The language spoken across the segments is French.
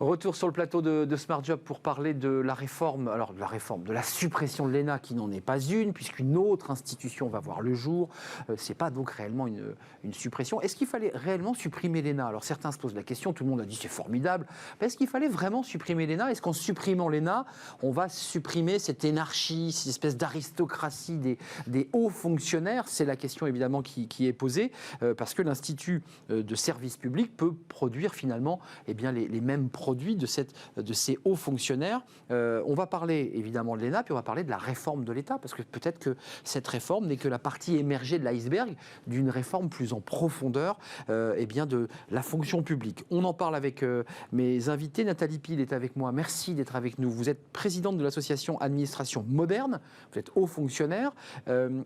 Retour sur le plateau de Smart Job pour parler de la réforme, de la suppression de l'ENA qui n'en est pas une, puisqu'une autre institution va voir le jour. Ce n'est pas donc réellement une suppression. Est-ce qu'il fallait réellement supprimer l'ENA? Alors certains se posent la question, tout le monde a dit c'est formidable. Mais est-ce qu'il fallait vraiment supprimer l'ENA? Est-ce qu'en supprimant l'ENA, on va supprimer cette énarchie, cette espèce d'aristocratie des hauts fonctionnaires? C'est la question évidemment qui est posée, parce que l'Institut de service public peut produire finalement les mêmes produits de ces hauts fonctionnaires. On va parler évidemment de l'ENA, puis on va parler de la réforme de l'État, parce que peut-être que cette réforme n'est que la partie émergée de l'iceberg d'une réforme plus en profondeur de la fonction publique. On en parle avec mes invités. Nathalie Pile est avec moi. Merci d'être avec nous. Vous êtes présidente de l'association Administration Moderne. Vous êtes haut fonctionnaire,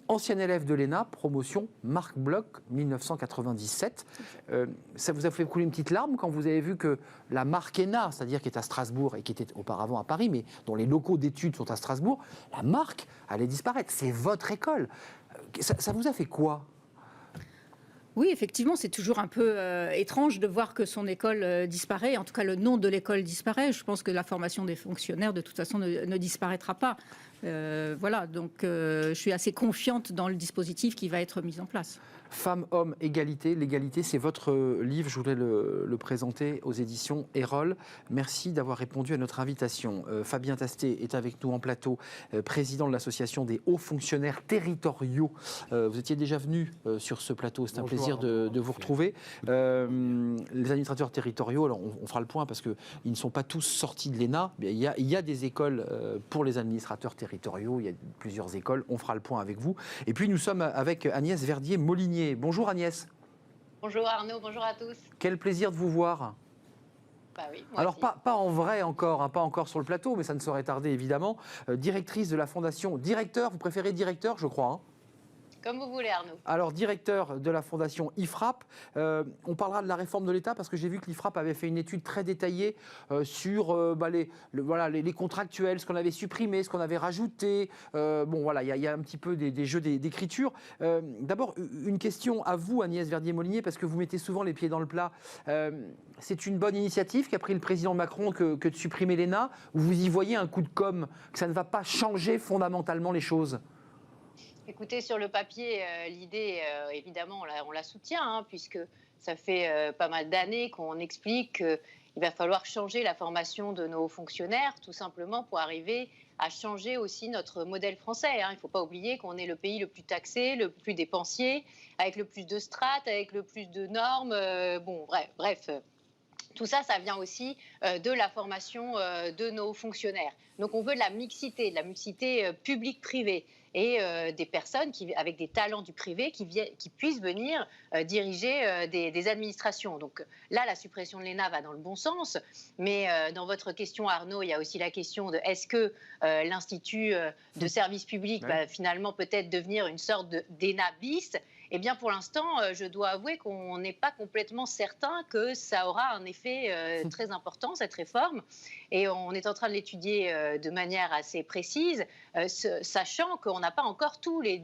ancienne élève de l'ENA, promotion Marc Bloch 1997. Ça vous a fait couler une petite larme quand vous avez vu que la marque ENA, c'est-à-dire qui est à Strasbourg et qui était auparavant à Paris, mais dont les locaux d'études sont à Strasbourg, la marque allait disparaître. C'est votre école. Ça vous a fait quoi ? Oui, effectivement, c'est toujours un peu étrange de voir que son école disparaît. En tout cas, le nom de l'école disparaît. Je pense que la formation des fonctionnaires, de toute façon, ne disparaîtra pas. Voilà, donc je suis assez confiante dans le dispositif qui va être mis en place. Femmes, hommes, égalité. L'égalité, c'est votre livre. Je voulais le présenter aux éditions Erol. Merci d'avoir répondu à notre invitation. Fabien Tastet est avec nous en plateau, président de l'association des hauts fonctionnaires territoriaux. Vous étiez déjà venu sur ce plateau. C'est un plaisir de vous retrouver. Les administrateurs territoriaux, alors on fera le point parce qu'ils ne sont pas tous sortis de l'ENA. Il y a des écoles pour les administrateurs territoriaux. Il y a plusieurs écoles. On fera le point avec vous. Et puis nous sommes avec Agnès Verdier-Molinier. Bonjour Agnès. Bonjour Arnaud, bonjour à tous. Quel plaisir de vous voir. Bah oui, alors pas en vrai encore, pas encore sur le plateau, mais ça ne saurait tarder évidemment. Directrice de la fondation, directeur, vous préférez directeur je crois hein. Comme vous voulez Arnaud. Alors directeur de la fondation IFRAP, on parlera de la réforme de l'État parce que j'ai vu que l'IFRAP avait fait une étude très détaillée sur les contractuels, ce qu'on avait supprimé, ce qu'on avait rajouté. Il y a un petit peu des jeux d'écriture. D'abord, une question à vous Agnès Verdier-Molinier, parce que vous mettez souvent les pieds dans le plat. C'est une bonne initiative qu'a pris le président Macron que de supprimer l'ENA, ou vous y voyez un coup de com', que ça ne va pas changer fondamentalement les choses? Écoutez, sur le papier, l'idée, évidemment, on la soutient, hein, puisque ça fait pas mal d'années qu'on explique qu'il va falloir changer la formation de nos fonctionnaires, tout simplement pour arriver à changer aussi notre modèle français. Hein. Il ne faut pas oublier qu'on est le pays le plus taxé, le plus dépensier, avec le plus de strates, avec le plus de normes. Bref. Tout ça, ça vient aussi de la formation de nos fonctionnaires. Donc on veut de la mixité publique-privée et des personnes avec des talents du privé qui puissent venir diriger des administrations. Donc là, la suppression de l'ENA va dans le bon sens, mais dans votre question Arnaud, il y a aussi la question de est-ce que l'Institut de service public va finalement peut-être devenir une sorte d'ENA bis? Eh bien, pour l'instant, je dois avouer qu'on n'est pas complètement certain que ça aura un effet très important, cette réforme. Et on est en train de l'étudier de manière assez précise, sachant qu'on n'a pas encore toutes les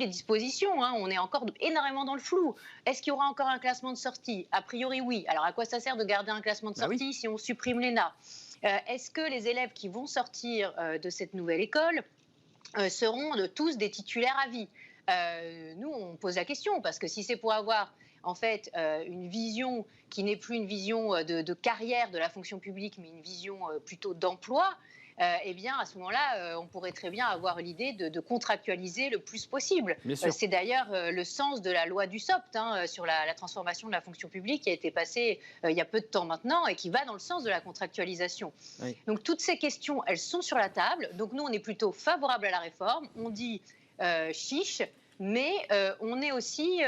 dispositions. Hein. On est encore énormément dans le flou. Est-ce qu'il y aura encore un classement de sortie? A priori, oui. Alors, à quoi ça sert de garder un classement de sortie si on supprime l'ENA? Est-ce que les élèves qui vont sortir de cette nouvelle école seront tous des titulaires à vie? Nous, on pose la question, parce que si c'est pour avoir en fait une vision qui n'est plus une vision de carrière de la fonction publique, mais une vision plutôt d'emploi, eh bien à ce moment-là, on pourrait très bien avoir l'idée de contractualiser le plus possible. C'est d'ailleurs le sens de la loi Dussopt sur la transformation de la fonction publique qui a été passée il y a peu de temps maintenant et qui va dans le sens de la contractualisation. Oui. Donc toutes ces questions, elles sont sur la table. Donc nous, on est plutôt favorable à la réforme. On dit chiche, mais on est aussi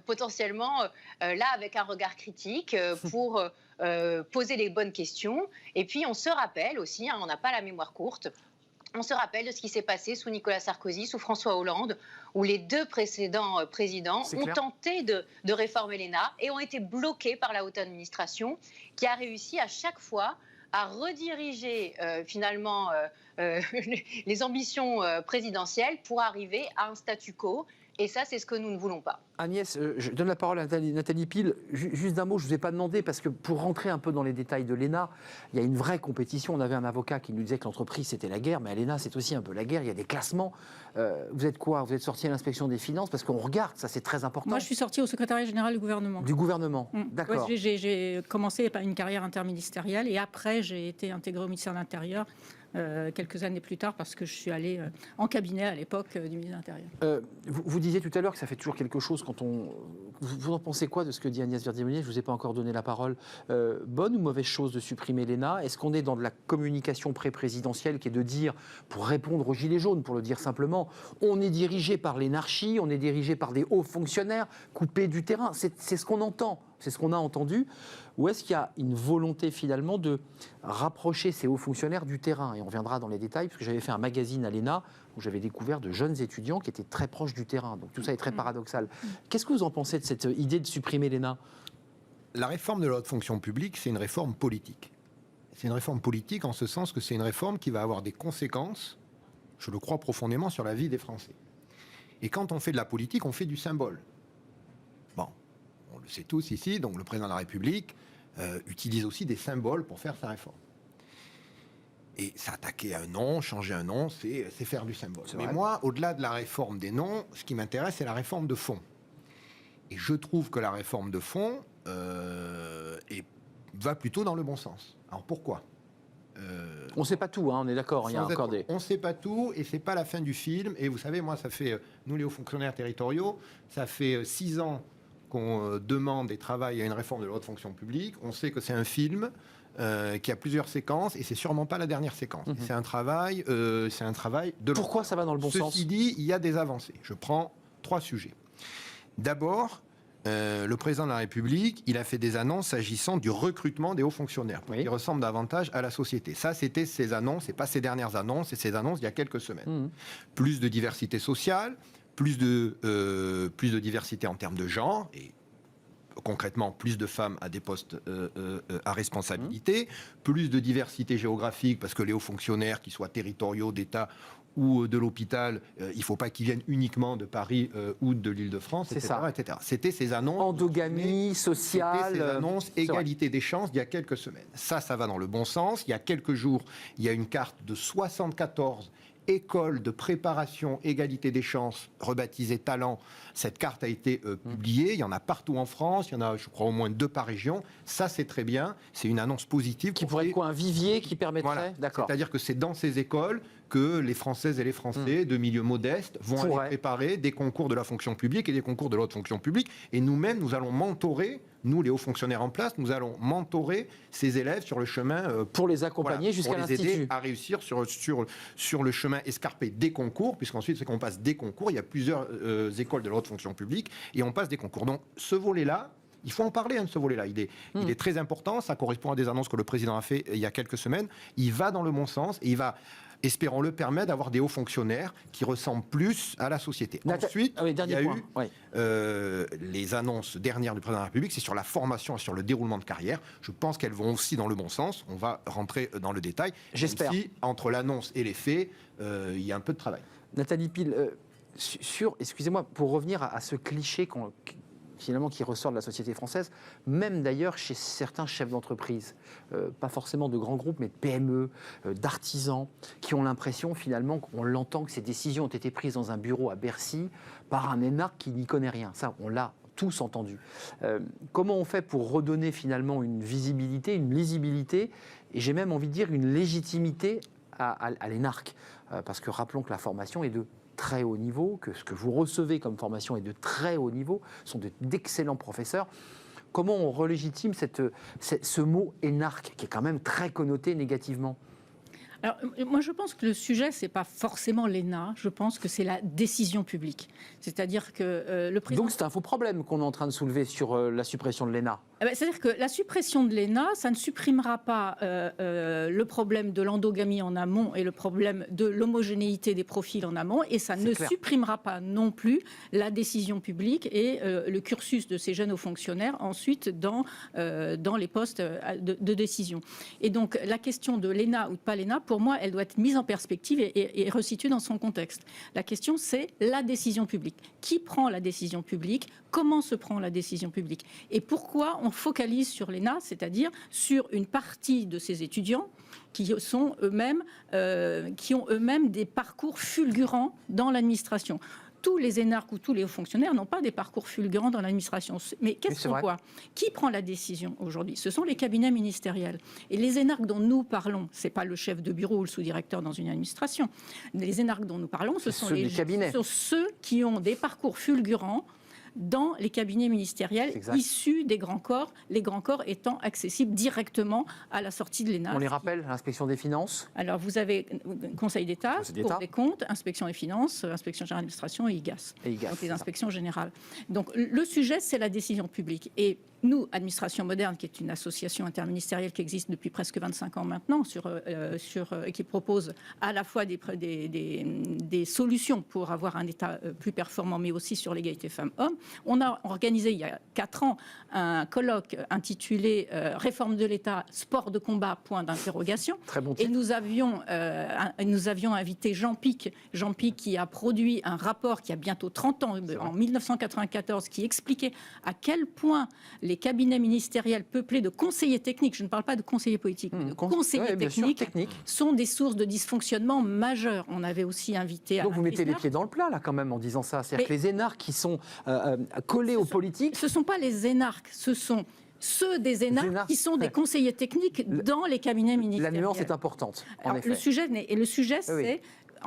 potentiellement là avec un regard critique pour poser les bonnes questions. Et puis on se rappelle aussi, on n'a pas la mémoire courte, on se rappelle de ce qui s'est passé sous Nicolas Sarkozy, sous François Hollande, où les deux précédents présidents ont tenté de réformer l'ENA et ont été bloqués par la haute administration, qui a réussi à chaque fois à rediriger finalement les ambitions présidentielles pour arriver à un statu quo Et ça, c'est ce que nous ne voulons pas. Agnès, je donne la parole à Nathalie Pile. Juste d'un mot, je ne vous ai pas demandé, parce que pour rentrer un peu dans les détails de l'ENA, il y a une vraie compétition. On avait un avocat qui nous disait que l'entreprise, c'était la guerre, mais à l'ENA, c'est aussi un peu la guerre. Il y a des classements. Vous êtes quoi? Vous êtes sorti à l'inspection des finances? Parce qu'on regarde, ça c'est très important. Moi, je suis sortie au secrétariat général du gouvernement. Du gouvernement, d'accord. Ouais, j'ai commencé par une carrière interministérielle et après, j'ai été intégrée au ministère de l'Intérieur quelques années plus tard parce que je suis allée en cabinet à l'époque du ministère de l'Intérieur. Vous disiez tout à l'heure que ça fait toujours quelque chose quand on... Vous en pensez quoi de ce que dit Agnès Verdier-Monnier? Je ne vous ai pas encore donné la parole. Bonne ou mauvaise chose de supprimer l'ENA? Est-ce qu'on est dans de la communication pré-présidentielle qui est de dire, pour répondre aux Gilets jaunes, pour le dire simplement, on est dirigé par l'énarchie, on est dirigé par des hauts fonctionnaires coupés du terrain? C'est ce qu'on entend. C'est ce qu'on a entendu. Ou est-ce qu'il y a une volonté finalement de rapprocher ces hauts fonctionnaires du terrain? Et on reviendra dans les détails, parce que j'avais fait un magazine à l'ENA où j'avais découvert de jeunes étudiants qui étaient très proches du terrain. Donc tout ça est très paradoxal. Qu'est-ce que vous en pensez de cette idée de supprimer l'ENA? La réforme de la haute fonction publique, c'est une réforme politique. C'est une réforme politique en ce sens que c'est une réforme qui va avoir des conséquences, je le crois profondément, sur la vie des Français. Et quand on fait de la politique, on fait du symbole. Bon. On le sait tous ici, donc le président de la République utilise aussi des symboles pour faire sa réforme. Et s'attaquer à un nom, changer un nom, c'est faire du symbole. Mais moi, au-delà de la réforme des noms, ce qui m'intéresse, c'est la réforme de fond. Et je trouve que la réforme de fond va plutôt dans le bon sens. Alors pourquoi On ne sait pas tout, hein, on est d'accord. Il y a encore On ne sait pas tout et c'est pas la fin du film. Et vous savez, moi, ça fait, nous les hauts fonctionnaires territoriaux, ça fait 6 ans qu'on demande et travaille à une réforme de la haute fonction publique. On sait que c'est un film qui a plusieurs séquences et c'est sûrement pas la dernière séquence. C'est un travail de... Pourquoi ça va dans le bon sens? Ceci dit, il y a des avancées. Je prends 3 sujets. D'abord, le président de la République, il a fait des annonces s'agissant du recrutement des hauts fonctionnaires, pour qu'ils ressemblent davantage à la société. Ça, c'était ses annonces, c'est pas ses dernières annonces, c'est ses annonces d'il y a quelques semaines. Plus de diversité sociale, plus de diversité en termes de genre, et concrètement plus de femmes à des postes à responsabilité, plus de diversité géographique, parce que les hauts fonctionnaires, qu'ils soient territoriaux, d'État ou de l'hôpital, il ne faut pas qu'ils viennent uniquement de Paris ou de l'Île-de-France, etc., etc. C'était ces annonces... Endogamie sociale... C'était ces annonces égalité des chances d'il y a quelques semaines. Ça va dans le bon sens. Il y a quelques jours, il y a une carte de 74 école de préparation égalité des chances, rebaptisée Talent. Cette carte a été publiée. Il y en a partout en France. Il y en a, je crois, au moins 2 par région. Ça, c'est très bien. C'est une annonce positive. Qui pourrait être quoi? Un vivier qui permettrait... Voilà. D'accord. C'est-à-dire que c'est dans ces écoles que les Françaises et les Français de milieux modestes vont aller préparer des concours de la fonction publique et des concours de la haute fonction publique. Et nous-mêmes, nous allons mentorer, nous les hauts fonctionnaires en place, nous allons mentorer ces élèves sur le chemin... pour les accompagner jusqu'à l'Institut. Pour les aider à réussir sur le chemin escarpé des concours, puisqu'ensuite, c'est qu'on passe des concours. Il y a plusieurs écoles de la haute fonction publique et on passe des concours. Donc, ce volet-là, il faut en parler de ce volet-là. Il est très important. Ça correspond à des annonces que le président a fait il y a quelques semaines. Il va dans le bon sens et il va, espérons-le, permettre d'avoir des hauts fonctionnaires qui ressemblent plus à la société. Ensuite, il y a eu les annonces dernières du président de la République, c'est sur la formation et sur le déroulement de carrière. Je pense qu'elles vont aussi dans le bon sens. On va rentrer dans le détail. J'espère. Même si, entre l'annonce et les faits, il y a un peu de travail. Nathalie Pile, excusez-moi, pour revenir à ce cliché finalement qui ressort de la société française, même d'ailleurs chez certains chefs d'entreprise, pas forcément de grands groupes, mais de PME, d'artisans, qui ont l'impression finalement, on l'entend, que ces décisions ont été prises dans un bureau à Bercy par un énarque qui n'y connaît rien. Ça, on l'a tous entendu. Comment on fait pour redonner finalement une visibilité, une lisibilité, et j'ai même envie de dire une légitimité à l'énarque, parce que rappelons que la formation est de très haut niveau, que ce que vous recevez comme formation est de très haut niveau, sont d'excellents professeurs. Comment on relégitime ce mot énarque, qui est quand même très connoté négativement? Alors, moi, je pense que le sujet, c'est pas forcément l'ENA. Je pense que c'est la décision publique. C'est-à-dire que le président... Donc, c'est un faux problème qu'on est en train de soulever sur la suppression de l'ENA. C'est-à-dire que la suppression de l'ENA, ça ne supprimera pas le problème de l'endogamie en amont et le problème de l'homogénéité des profils en amont, et ça ne supprimera pas non plus la décision publique et le cursus de ces jeunes hauts fonctionnaires ensuite dans les postes de décision. Et donc la question de l'ENA ou de pas l'ENA, pour moi, elle doit être mise en perspective et resituée dans son contexte. La question, c'est la décision publique. Qui prend la décision publique ? Comment se prend la décision publique ? Et pourquoi on focalise sur l'ENA, c'est-à-dire sur une partie de ces étudiants qui ont eux-mêmes des parcours fulgurants dans l'administration. Tous les énarques ou tous les hauts fonctionnaires n'ont pas des parcours fulgurants dans l'administration. Mais qu'est-ce qu'on voit ? Qui prend la décision aujourd'hui ? Ce sont les cabinets ministériels. Et les énarques dont nous parlons, ce n'est pas le chef de bureau ou le sous-directeur dans une administration. Les énarques dont nous parlons, ce sont ceux qui ont des parcours fulgurants dans les cabinets ministériels issus des grands corps, les grands corps étant accessibles directement à la sortie de l'ENA. On les rappelle, l'inspection des finances. Alors vous avez Conseil d'État, Cour des comptes, inspection des finances, inspection générale d'administration et IGAS. Donc les inspections générales. Donc le sujet, c'est la décision publique. Et nous, Administration Moderne, qui est une association interministérielle qui existe depuis presque 25 ans maintenant, qui propose à la fois des solutions pour avoir un État plus performant, mais aussi sur l'égalité femmes-hommes. On a organisé il y a 4 ans un colloque intitulé « Réforme de l'État, sport de combat, point d'interrogation ». Très bon titre. Et nous avions invité Jean Pic qui a produit un rapport qui a bientôt 30 ans, en 1994, qui expliquait à quel point les cabinets ministériels peuplés de conseillers techniques, je ne parle pas de conseillers politiques, de conseillers techniques, sont des sources de dysfonctionnement majeurs. On avait aussi invité... Donc vous mettez les pieds dans le plat, là, quand même, en disant ça. C'est-à-dire que les énarques qui sont collés aux politiques... Ce ne sont pas les énarques, ce sont ceux des énarques qui sont des conseillers techniques dans les cabinets ministériels. La nuance est importante, en effet. Le sujet, c'est...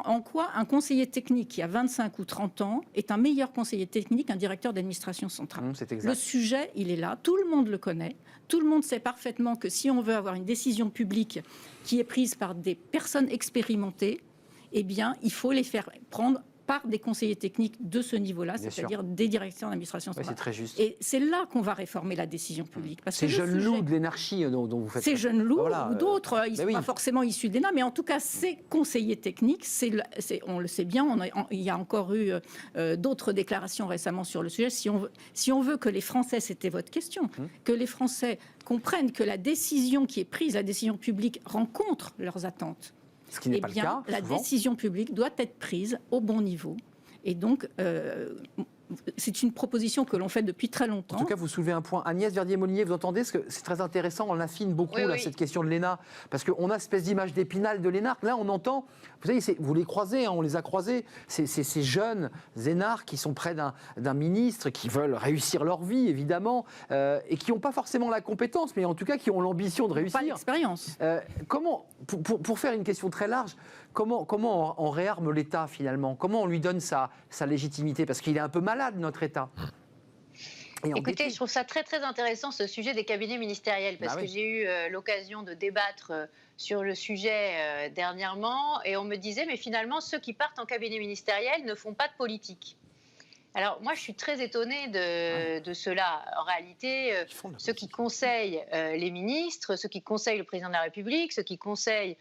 En quoi un conseiller technique qui a 25 ou 30 ans est un meilleur conseiller technique qu'un directeur d'administration centrale. C'est exact. Le sujet, il est là, tout le monde le connaît, tout le monde sait parfaitement que si on veut avoir une décision publique qui est prise par des personnes expérimentées, eh bien, il faut les faire prendre par des conseillers techniques de ce niveau-là, c'est-à-dire des directeurs d'administration centrale. C'est très juste. Et c'est là qu'on va réformer la décision publique. Ces jeunes loups de l'énarchie dont vous faites... Ces jeunes loups ou d'autres, ils ne sont pas forcément issus de l'ENA, mais en tout cas, ces conseillers techniques, on le sait bien, il y a encore eu d'autres déclarations récemment sur le sujet. Si on veut que les Français, c'était votre question, que les Français comprennent que la décision qui est prise, la décision publique, rencontre leurs attentes, ce qui n'est pas le cas, la décision publique doit être prise au bon niveau. Et donc, c'est une proposition que l'on fait depuis très longtemps. En tout cas, vous soulevez un point. Agnès Verdier-Molinier, vous entendez ce que c'est très intéressant, on affine beaucoup cette question de l'ENA, parce qu'on a cette espèce d'image d'Épinal de l'énarque. Là, on entend, vous savez, vous les croisez, on les a croisés, ces jeunes énarques qui sont près d'un ministre, qui veulent réussir leur vie, évidemment, et qui n'ont pas forcément la compétence, mais en tout cas qui ont l'ambition de réussir. Pas l'expérience. Comment, pour faire une question très large, comment on réarme l'État finalement ? Comment on lui donne sa légitimité ? Parce qu'il est un peu malade, notre État. Écoutez, je trouve ça très très intéressant ce sujet des cabinets ministériels, parce que j'ai eu l'occasion de débattre sur le sujet dernièrement, et on me disait, mais finalement, ceux qui partent en cabinet ministériel ne font pas de politique. Alors moi, je suis très étonnée de cela. En réalité, ceux qui conseillent les ministres, ceux qui conseillent le président de la République, ceux qui conseillent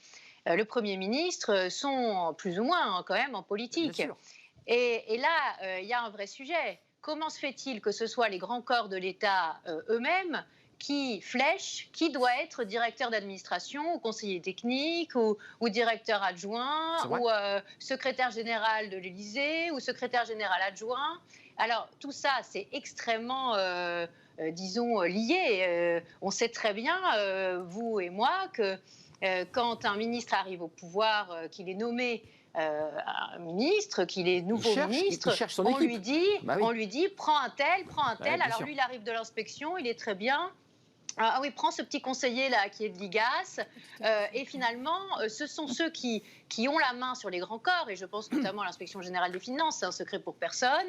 le Premier ministre sont plus ou moins quand même en politique. Et là, il y a un vrai sujet. Comment se fait-il que ce soit les grands corps de l'État eux-mêmes qui flèchent qui doit être directeur d'administration ou conseiller technique ou directeur adjoint ou secrétaire général de l'Élysée ou secrétaire général adjoint? Alors tout ça, c'est extrêmement, disons, lié. On sait très bien, vous et moi, que quand un ministre arrive au pouvoir, qu'il est nommé un ministre, qu'il est nouveau ministre, on lui dit prends un tel. Alors lui, il arrive de l'inspection, il est très bien. Ah oui, prends ce petit conseiller là qui est de l'IGAS. Et finalement, ce sont ceux qui ont la main sur les grands corps, et je pense notamment à l'inspection générale des finances, c'est un secret pour personne,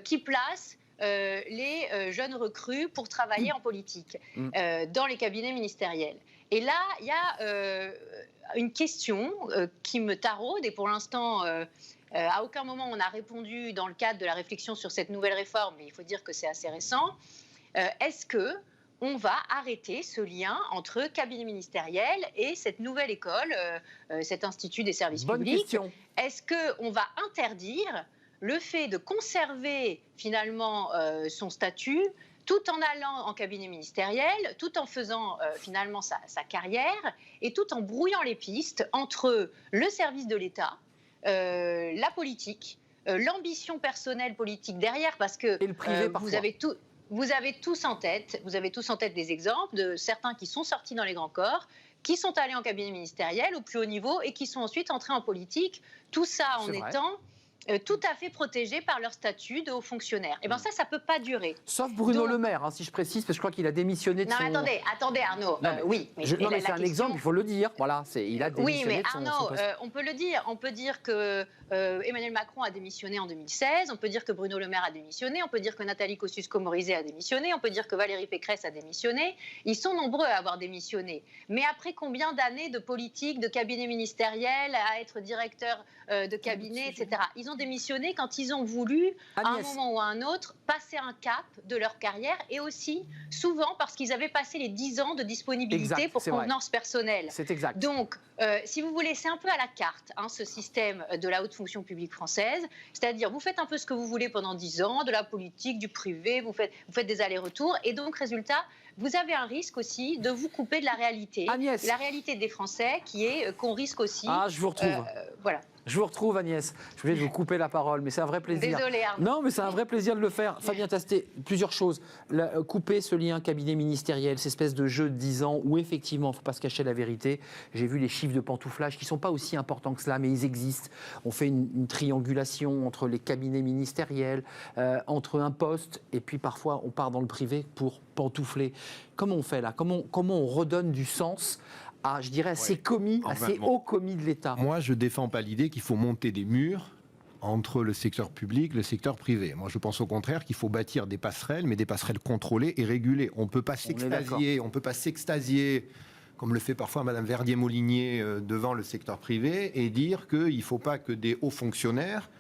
qui placent les jeunes recrues pour travailler en politique dans les cabinets ministériels. Et là, il y a une question qui me taraude, et pour l'instant, à aucun moment on a répondu dans le cadre de la réflexion sur cette nouvelle réforme, mais il faut dire que c'est assez récent. Est-ce que, on va arrêter ce lien entre cabinet ministériel et cette nouvelle école, cet institut des services Bonne publics. question. Est-ce qu'on va interdire le fait de conserver finalement son statut tout en allant en cabinet ministériel, tout en faisant finalement sa carrière et tout en brouillant les pistes entre le service de l'État, la politique, l'ambition personnelle politique derrière, parce que Et le privé, parfois. vous avez tous en tête des exemples de certains qui sont sortis dans les grands corps, qui sont allés en cabinet ministériel au plus haut niveau et qui sont ensuite entrés en politique, tout ça en C'est vrai. étant tout à fait protégés par leur statut de haut fonctionnaire. Et bien ça ne peut pas durer. Sauf Bruno Donc- Le Maire, hein, si je précise, parce que je crois qu'il a démissionné de Non, son... mais attendez Arnaud. Non, mais oui, mais, non, mais la c'est un question- exemple, il faut le dire. Voilà, il a démissionné Oui, mais de son Arnaud, poste. on peut le dire. On peut dire que Emmanuel Macron a démissionné en 2016. On peut dire que Bruno Le Maire a démissionné. On peut dire que Nathalie Kosciusko-Morizet a démissionné. On peut dire que Valérie Pécresse a démissionné. Ils sont nombreux à avoir démissionné. Mais après combien d'années de politique, de cabinet ministériel, à être directeur de cabinet, etc. Ils ont démissionné quand ils ont voulu, à un Agnès. moment ou à un autre, passer un cap de leur carrière et aussi, souvent, parce qu'ils avaient passé les 10 ans de disponibilité Exact, pour c'est vrai. convenance personnelle. C'est exact. Donc, si vous voulez, c'est un peu à la carte, hein, ce système de la haute fonction publique française. C'est-à-dire, vous faites un peu ce que vous voulez pendant 10 ans, de la politique, du privé, vous faites des allers-retours. Et donc, résultat, vous avez un risque aussi de vous couper de la réalité. Agnès. La réalité des Français, qui est qu'on risque aussi... Ah, je vous retrouve. Voilà. Je vous retrouve, Agnès. Je voulais vous couper la parole, mais c'est un vrai plaisir. Désolée, Arnaud. Non, mais c'est un vrai plaisir de le faire. Fabien Tastet, plusieurs choses. Couper ce lien cabinet ministériel, cette espèce de jeu de 10 ans où effectivement, il ne faut pas se cacher la vérité. J'ai vu les chiffres de pantouflage qui ne sont pas aussi importants que cela, mais ils existent. On fait une triangulation entre les cabinets ministériels, entre un poste, et puis parfois on part dans le privé pour pantoufler. Comment on fait là ? Comment on redonne du sens à, je dirais, à ces commis, à Enfin, ces bon. hauts commis de l'État ? Moi, je ne défends pas l'idée qu'il faut monter des murs entre le secteur public et le secteur privé. Moi, je pense au contraire qu'il faut bâtir des passerelles, mais des passerelles contrôlées et régulées. On ne peut pas s'extasier, comme le fait parfois Madame Verdier-Molinier devant le secteur privé, et dire qu'il ne faut pas que des hauts fonctionnaires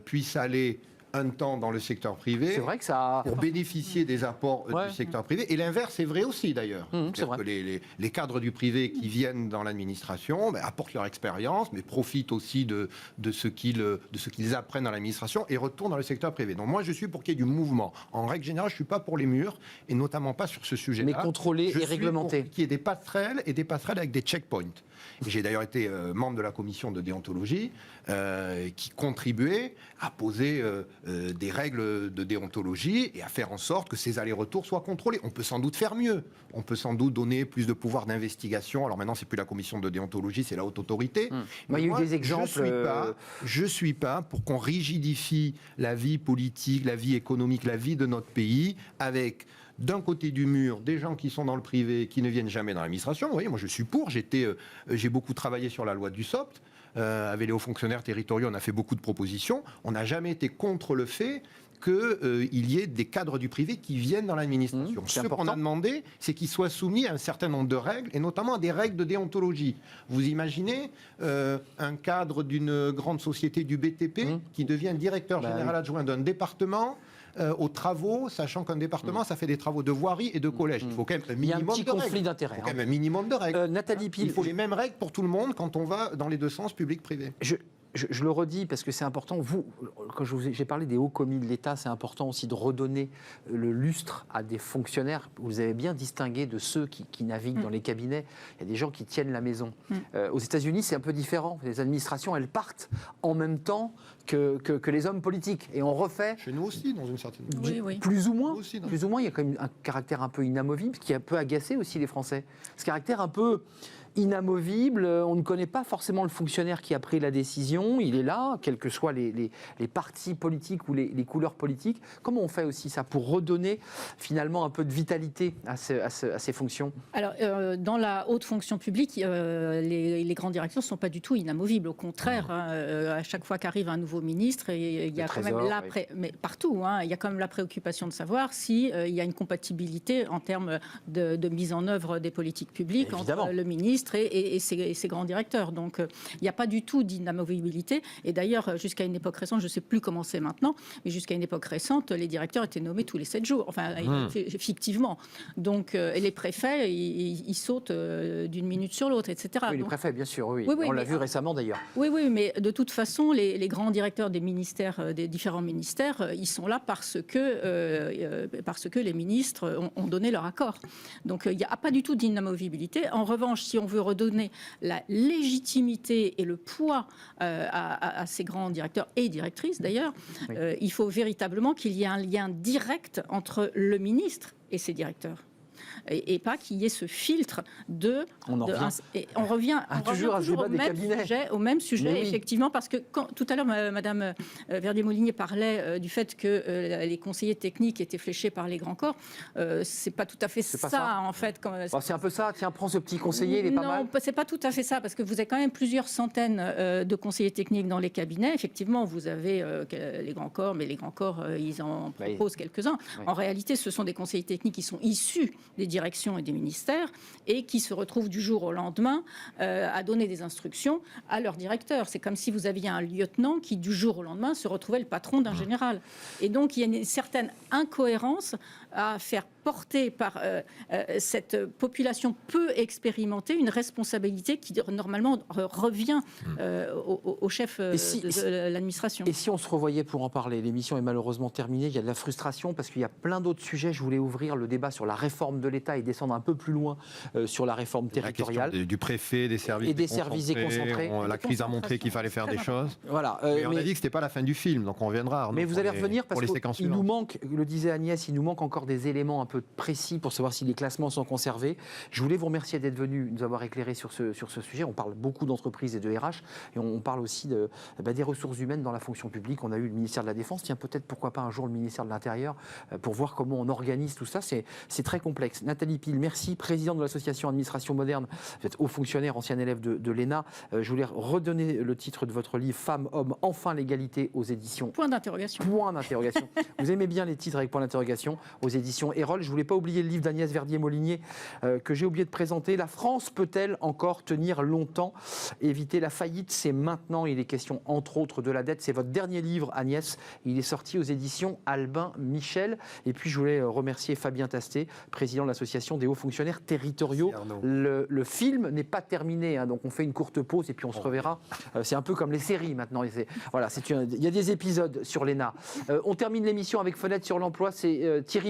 puissent aller un temps dans le secteur privé C'est vrai que ça... pour bénéficier des apports Ouais. du secteur privé. Et l'inverse est vrai aussi, d'ailleurs. C'est C'est-à-dire vrai. que les cadres du privé qui viennent dans l'administration apportent leur expérience, mais profitent aussi de ce qu'ils apprennent dans l'administration et retournent dans le secteur privé. Donc moi, je suis pour qu'il y ait du mouvement. En règle générale, je ne suis pas pour les murs, et notamment pas sur ce sujet-là. Mais contrôlé Je et suis réglementé. pour qu'il y ait des passerelles, et des passerelles avec des checkpoints. Et j'ai d'ailleurs été membre de la commission de déontologie qui contribuait à poser des règles de déontologie et à faire en sorte que ces allers-retours soient contrôlés. On peut sans doute faire mieux. On peut sans doute donner plus de pouvoir d'investigation. Alors maintenant, c'est plus la commission de déontologie, c'est la haute autorité. Moi, il y a eu moi, des exemples, Je suis pas pour qu'on rigidifie la vie politique, la vie économique, la vie de notre pays avec d'un côté du mur, des gens qui sont dans le privé, qui ne viennent jamais dans l'administration. Vous voyez, moi je suis pour. J'ai beaucoup travaillé sur la loi du SOPT. Avec les hauts fonctionnaires territoriaux, on a fait beaucoup de propositions. On n'a jamais été contre le fait qu'il y ait des cadres du privé qui viennent dans l'administration. C'est Ce qu'on important. a demandé, c'est qu'ils soient soumis à un certain nombre de règles, et notamment à des règles de déontologie. Vous imaginez un cadre d'une grande société du BTP qui devient directeur général adjoint d'un département aux travaux, sachant qu'un département, ça fait des travaux de voirie et de collège. Il faut quand même un Il y a un minimum petit de conflit règles. d'intérêts. Il faut quand même un minimum de règles. Nathalie Pile, Il faut les mêmes règles pour tout le monde quand on va dans les deux sens, public-privé. je le redis parce que c'est important. Vous, quand j'ai parlé des hauts commis de l'État, c'est important aussi de redonner le lustre à des fonctionnaires. Vous avez bien distingué de ceux qui naviguent dans les cabinets. Il y a des gens qui tiennent la maison. Aux États-Unis, c'est un peu différent. Les administrations, elles partent en même temps que les hommes politiques. Et on refait... Chez nous aussi, dans une certaine mesure. Oui, oui. Plus ou moins, Aussi, non. plus ou moins, il y a quand même un caractère un peu inamovible qui peut agacer aussi les Français. Ce caractère un peu inamovible, on ne connaît pas forcément le fonctionnaire qui a pris la décision, il est là, quels que soient les partis politiques ou les couleurs politiques. Comment on fait aussi ça pour redonner finalement un peu de vitalité à ces fonctions ? Alors, dans la haute fonction publique, les grandes directions ne sont pas du tout inamovibles. Au contraire, à chaque fois qu'arrive un nouveau nouveau ministre et il y a quand même mais partout, hein, il y a quand même la préoccupation de savoir si il y a une compatibilité en termes de mise en œuvre des politiques publiques entre le ministre et ses grands directeurs. Donc il n'y a pas du tout d'inamovibilité. Et d'ailleurs, jusqu'à une époque récente, je ne sais plus comment c'est maintenant, mais jusqu'à une époque récente, les directeurs étaient nommés tous les 7 jours, enfin fictivement. Donc et les préfets, ils sautent d'une minute sur l'autre, etc. Oui, les préfets, bien sûr, oui. On l'a vu récemment d'ailleurs. Oui, mais de toute façon, les grands directeurs des ministères, des différents ministères, ils sont là parce que les ministres ont donné leur accord. Donc il n'y a pas du tout d'inamovibilité. En revanche, si on veut redonner la légitimité et le poids à ces grands directeurs et directrices d'ailleurs, il faut véritablement qu'il y ait un lien direct entre le ministre et ses directeurs. Et pas qu'il y ait ce filtre on revient toujours au même sujet, effectivement, parce que tout à l'heure, Madame Verdier-Molinier parlait du fait que les conseillers techniques étaient fléchés par les grands corps. C'est pas tout à fait ça, en fait. C'est un peu ça. Tiens, prends ce petit conseiller, il est pas mal. Non, c'est pas tout à fait ça, parce que vous avez quand même plusieurs centaines de conseillers techniques dans les cabinets. Effectivement, vous avez les grands corps, mais les grands corps, ils en proposent quelques-uns. En réalité, ce sont des conseillers techniques qui sont issus des directions et des ministères et qui se retrouvent du jour au lendemain à donner des instructions à leur directeur. C'est comme si vous aviez un lieutenant qui, du jour au lendemain, se retrouvait le patron d'un général. Et donc, il y a une certaine incohérence à faire porter par cette population peu expérimentée une responsabilité qui, normalement, revient au chef de l'administration. Et si on se revoyait pour en parler? L'émission est malheureusement terminée. Il y a de la frustration parce qu'il y a plein d'autres sujets. Je voulais ouvrir le débat sur la réforme de l'État et descendre un peu plus loin sur la réforme territoriale. La question du préfet, des services, et des services déconcentrés. La crise a montré qu'il fallait faire des choses. Voilà. Mais on a dit que ce n'était pas la fin du film, donc on reviendra. Mais vous allez revenir parce qu'il nous manque, le disait Agnès, il nous manque encore des éléments un peu précis pour savoir si les classements sont conservés. Je voulais vous remercier d'être venu nous avoir éclairé sur ce sujet. On parle beaucoup d'entreprises et de RH et on parle aussi des ressources humaines dans la fonction publique. On a eu le ministère de la Défense, tiens peut-être pourquoi pas un jour le ministère de l'Intérieur pour voir comment on organise tout ça. C'est très complexe. Nathalie Pile, merci, présidente de l'association Administration Moderne. Vous êtes haut fonctionnaire, ancien élève de l'ENA. Je voulais redonner le titre de votre livre Femmes, Hommes, enfin l'égalité aux éditions. Point d'interrogation. Point d'interrogation. Vous aimez bien les titres avec point d'interrogation aux éditions Erol. Je ne voulais pas oublier le livre d'Agnès Verdier-Molinier que j'ai oublié de présenter. La France peut-elle encore tenir longtemps? Éviter la faillite, c'est maintenant. Il est question entre autres de la dette. C'est votre dernier livre, Agnès. Il est sorti aux éditions Albin Michel. Et puis je voulais remercier Fabien Tastet, président de l'association des hauts fonctionnaires territoriaux. Le film n'est pas terminé, hein, donc on fait une courte pause et puis on se reverra. C'est un peu comme les séries maintenant. Voilà, il y a des épisodes sur l'ENA. On termine l'émission avec Fenêtre sur l'emploi. C'est Thierry